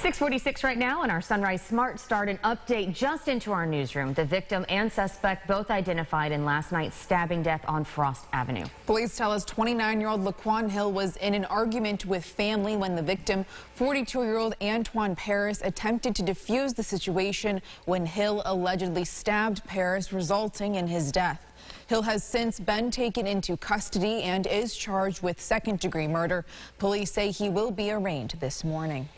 6:46 right now in our Sunrise Smart Start, an update just into our newsroom. The victim and suspect both identified in last night's stabbing death on Frost Avenue. Police tell us 29-year-old Laquan Hill was in an argument with family when the victim, 42-year-old Antoine Paris, attempted to defuse the situation when Hill allegedly stabbed Paris, resulting in his death. Hill has since been taken into custody and is charged with second-degree murder. Police say he will be arraigned this morning.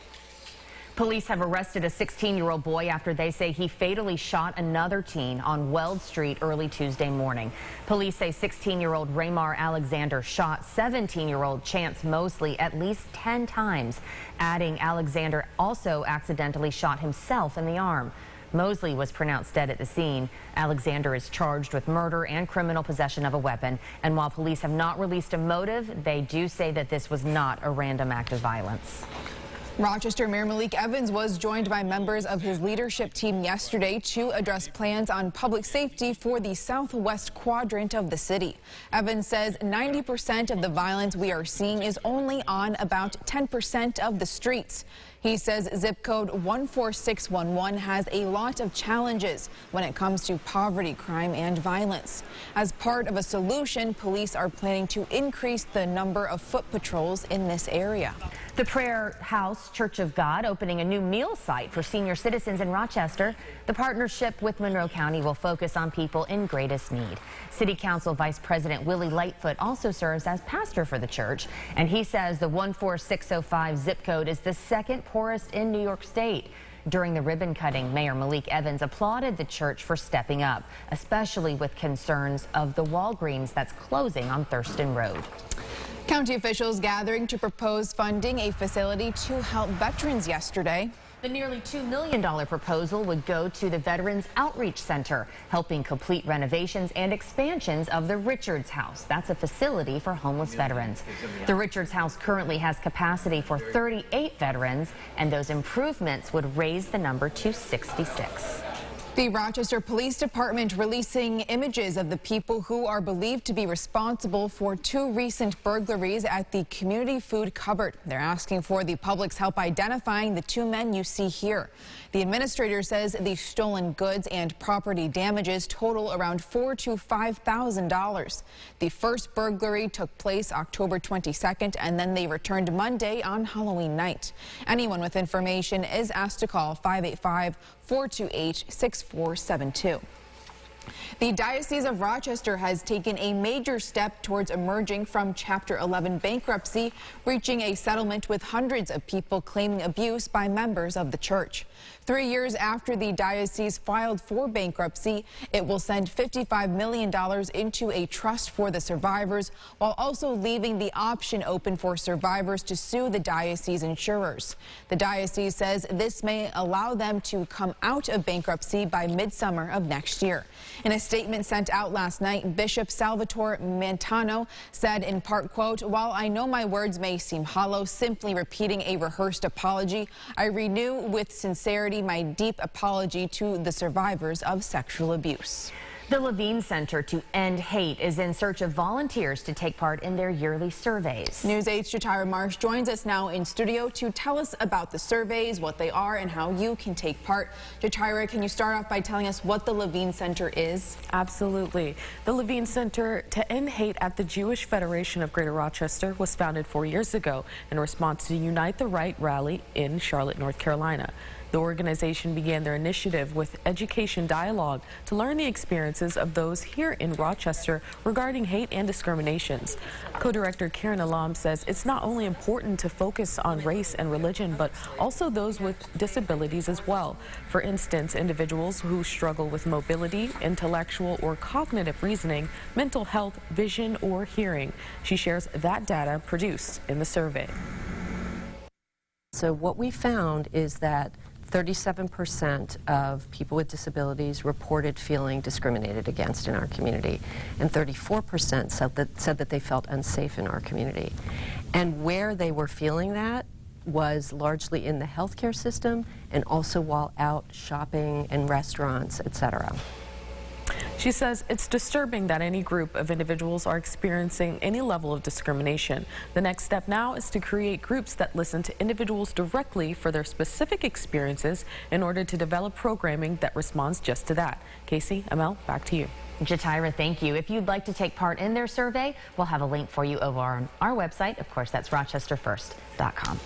Police have arrested a 16-year-old boy after they say he fatally shot another teen on Weld Street early Tuesday morning. Police say 16-year-old Raymar Alexander shot 17-year-old Chance Mosley at least 10 times, adding Alexander also accidentally shot himself in the arm. Mosley was pronounced dead at the scene. Alexander is charged with murder and criminal possession of a weapon. And while police have not released a motive, they do say that this was not a random act of violence. Rochester Mayor Malik Evans was joined by members of his leadership team yesterday to address plans on public safety for the southwest quadrant of the city. Evans says 90% of the violence we are seeing is only on about 10% of the streets. He says zip code 14611 has a lot of challenges when it comes to poverty, crime, and violence. As part of a solution, police are planning to increase the number of foot patrols in this area. The Prayer House Church of God opening a new meal site for senior citizens in Rochester. The partnership with Monroe County will focus on people in greatest need. City Council Vice President Willie Lightfoot also serves as pastor for the church, and he says the 14605 zip code is the second poorest in New York State. During the ribbon cutting, Mayor Malik Evans applauded the church for stepping up, especially with concerns of the Walgreens that's closing on Thurston Road. County officials gathering to propose funding a facility to help veterans yesterday. The nearly $2 million proposal would go to the Veterans Outreach Center, helping complete renovations and expansions of the Richards House. That's a facility for homeless veterans. The Richards House currently has capacity for 38 veterans, and those improvements would raise the number to 66. The Rochester Police Department releasing images of the people who are believed to be responsible for 2 recent burglaries at the community food cupboard. They're asking for the public's help identifying the 2 men you see here. The administrator says the stolen goods and property damages total around $4,000 to $5,000. The first burglary took place October 22nd, and then they returned Monday on Halloween night. Anyone with information is asked to call 585-428-6472. The Diocese of Rochester has taken a major step towards emerging from Chapter 11 bankruptcy, reaching a settlement with hundreds of people claiming abuse by members of the church. 3 years after the diocese filed for bankruptcy, it will send $55 million into a trust for the survivors, while also leaving the option open for survivors to sue the diocese insurers. The diocese says this may allow them to come out of bankruptcy by midsummer of next year. In a statement sent out last night, Bishop Salvatore Mantano said in part, quote, "While I know my words may seem hollow, simply repeating a rehearsed apology, I renew with sincerity my deep apology to the survivors of sexual abuse." The Levine Center to End Hate is in search of volunteers to take part in their yearly surveys. News 8's Jatira Marsh joins us now in studio to tell us about the surveys, what they are, and how you can take part. Jatira, can you start off by telling us what the Levine Center is? Absolutely. The Levine Center to End Hate at the Jewish Federation of Greater Rochester was founded 4 years ago in response to the Unite the Right rally in Charlotte, North Carolina. The organization began their initiative with education dialogue to learn the experiences of those here in Rochester regarding hate and discriminations. Co-director Karen Alam says it's not only important to focus on race and religion, but also those with disabilities as well. For instance, individuals who struggle with mobility, intellectual or cognitive reasoning, mental health, vision, or hearing. She shares that data produced in the survey. So what we found is that 37% of people with disabilities reported feeling discriminated against in our community, and 34% said that they felt unsafe in our community. And where they were feeling that was largely in the healthcare system and also while out shopping in restaurants, etc. She says it's disturbing that any group of individuals are experiencing any level of discrimination. The next step now is to create groups that listen to individuals directly for their specific experiences in order to develop programming that responds just to that. Casey, Amel, back to you. Jatira, thank you. If you'd like to take part in their survey, we'll have a link for you over on our website. Of course, that's rochesterfirst.com.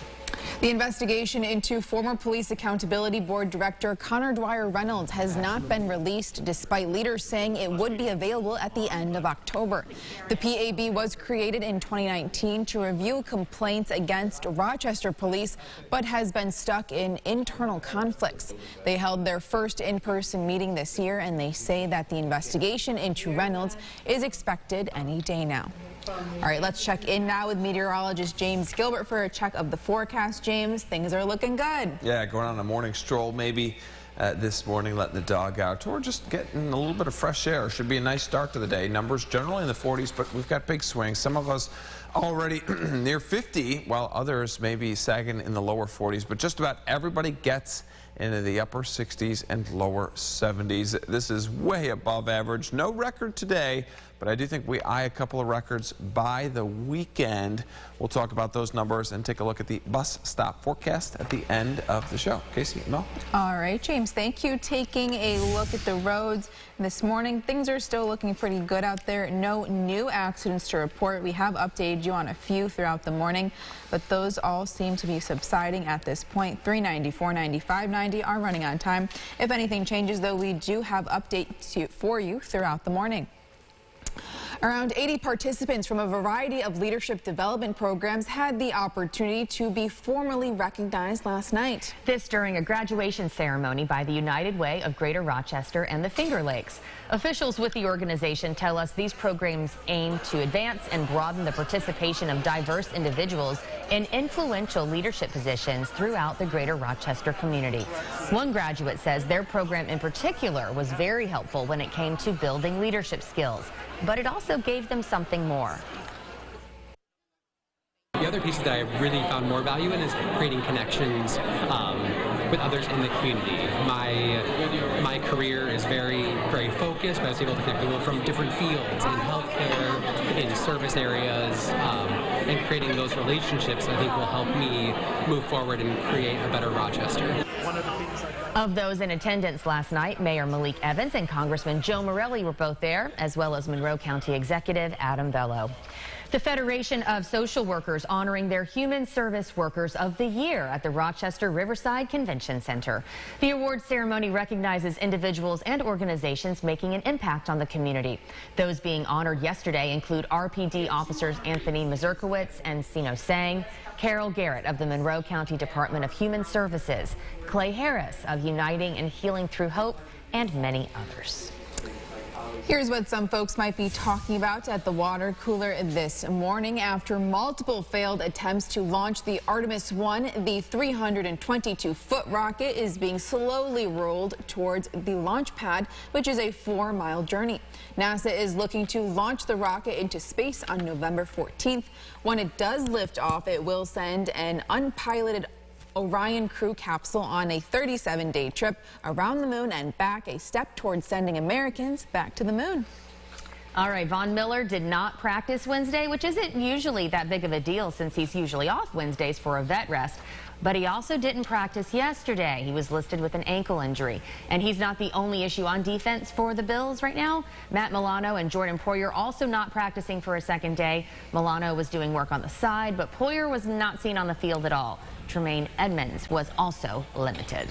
The investigation into former Police Accountability Board Director Connor Dwyer Reynolds has not been released, despite leaders saying it would be available at the end of October. The PAB was created in 2019 to review complaints against Rochester police, but has been stuck in internal conflicts. They held their first in-person meeting this year, and they say that the investigation into Reynolds is expected any day now. All right, let's check in now with meteorologist James Gilbert for a check of the forecast. James, things are looking good. Yeah, going on a morning stroll maybe this morning, letting the dog out, or just getting a little bit of fresh air. Should be a nice start to the day. Numbers generally in the 40s, but we've got big swings. Some of us already near 50, while others may be sagging in the lower 40s, but just about everybody gets into the upper 60s and lower 70s. This is way above average. No record today, but I do think we eye a couple of records by the weekend. We'll talk about those numbers and take a look at the bus stop forecast at the end of the show. Casey, Mel? All right, James, thank you. Taking a look at the roads this morning, things are still looking pretty good out there. No new accidents to report. We have updated you on a few throughout the morning, but those all seem to be subsiding at this point. 390, 490, 590 are running on time. If anything changes, though, we do have updates for you throughout the morning. Around 80 participants from a variety of leadership development programs had the opportunity to be formally recognized last night. This during a graduation ceremony by the United Way of Greater Rochester and the Finger Lakes. Officials with the organization tell us these programs aim to advance and broaden the participation of diverse individuals in influential leadership positions throughout the Greater Rochester community. One graduate says their program in particular was very helpful when it came to building leadership skills, but it also gave them something more. The other piece that I really found more value in is creating connections with others in the community. My career is very focused, but I was able to connect people from different fields in healthcare, in service areas, and creating those relationships I think will help me move forward and create a better Rochester. Of those in attendance last night, Mayor Malik Evans and Congressman Joe Morelli were both there, as well as Monroe County Executive Adam Bello. The Federation of Social Workers honoring their Human Service Workers of the Year at the Rochester Riverside Convention Center. The award ceremony recognizes individuals and organizations making an impact on the community. Those being honored yesterday include RPD officers Anthony Mazurkowitz and Sino Sang, Carol Garrett of the Monroe County Department of Human Services, Clay Harris of Uniting and Healing Through Hope, and many others. Here's what some folks might be talking about at the water cooler this morning. After multiple failed attempts to launch the Artemis 1, the 322-foot rocket is being slowly rolled towards the launch pad, which is a 4-mile journey. NASA is looking to launch the rocket into space on November 14th. When it does lift off, it will send an unpiloted Orion crew capsule on a 37-day trip around the moon and back, a step towards sending Americans back to the moon. All right, Von Miller did not practice Wednesday, which isn't usually that big of a deal since he's usually off Wednesdays for a vet rest. But he also didn't practice yesterday. He was listed with an ankle injury. And he's not the only issue on defense for the Bills right now. Matt Milano and Jordan Poyer also not practicing for a second day. Milano was doing work on the side, but Poyer was not seen on the field at all. Tremaine Edmonds was also limited.